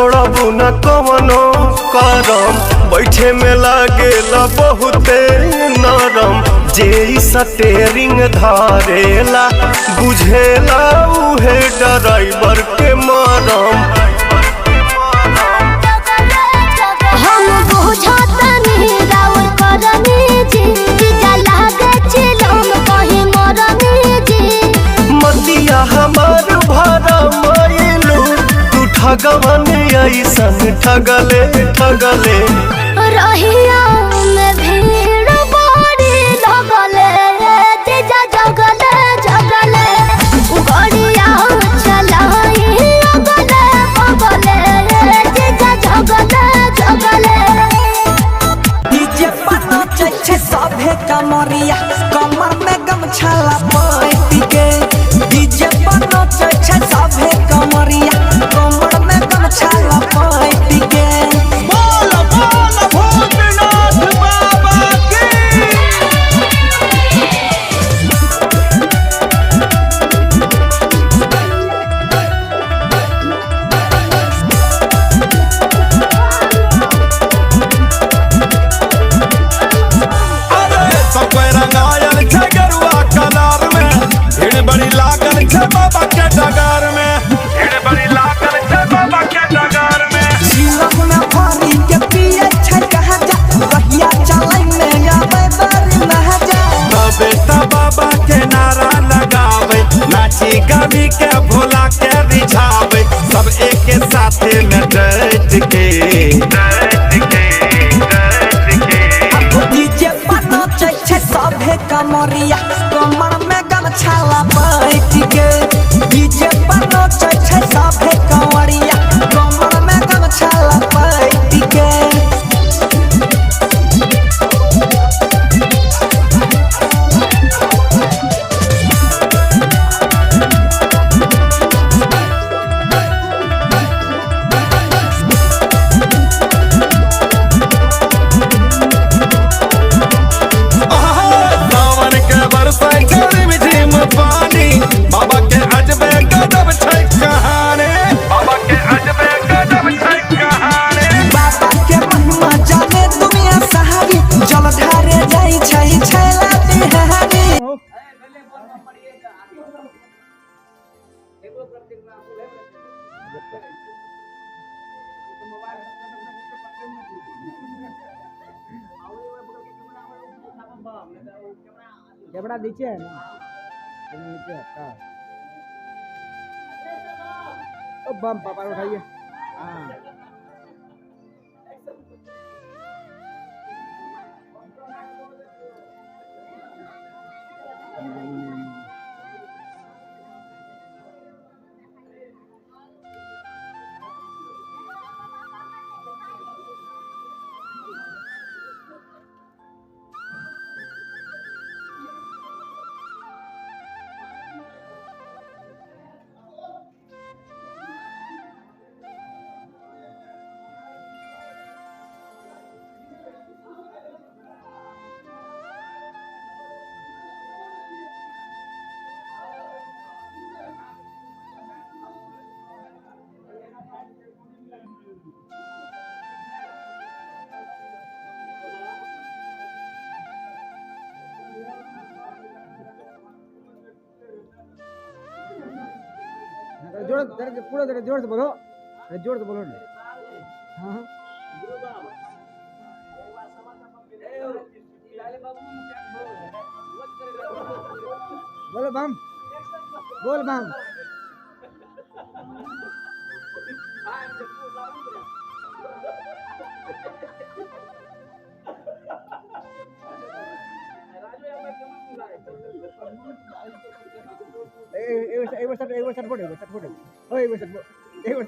छोड़बू न कवनो करम, बैठे में लागेला बहुते नरम। जे स्टेरिंग धारेला बुझेला उहे ड्राइवर के मरम। हम बुझतनी राउर करनी जी, जला के चिलम कहीं मरनी जी। मतिया हमार भरा मायलू, तू ठगवन ऐसन ठगले ठगले। रहिया में भीड़ बड़ी लगले, तेजा जगले जगले। गड़िया चलाई अगले बगले, तेजा जगले जगले। डीजे पर नाचे छे सभे कमरिया, कमर में गमछा लपेट के। डीजे पर नाचे छे सभे कमरिया, कमर में गमछा लपेट के। बोल बोल भूतनाथ बाबा की। बड़ी लागल छे बाबा के डगर में, बड़ी लागल छे बाबा के डगर में। जीवन में भारी के पिए छे कहा जा, रहिया चलै में आवे बारी महजा। बेटा बाबा के नारा लगावे, नाची गावी के भोला के रिझावे। सब एक साथे में डट के डीजे पर नाचे छे सभे कमरिया, कमर में गमछा लपेट के। डीजे पर नाचे छे सभे कमरिया, कमर में गमछा लपेट के। सावन के बरसाई झिम झिम पानी, बाबा के अजबे गजब छै कहानी। बाबा के अजबे गजब छै कहानी। बाबा के महिमा जाने दुनिया सहारी, जलधारे जाई छै छैला बिहारी। कैमरा नीचे है ना, नीचे है। ओ बम पापा उठाइए। हाँ जोर पूरा जोर से बोलो, जोर से बोलो। हाँ बोलो बम, बोल बम। एक बार सट फोड़। ओ एक बार सट फोड़। एक बार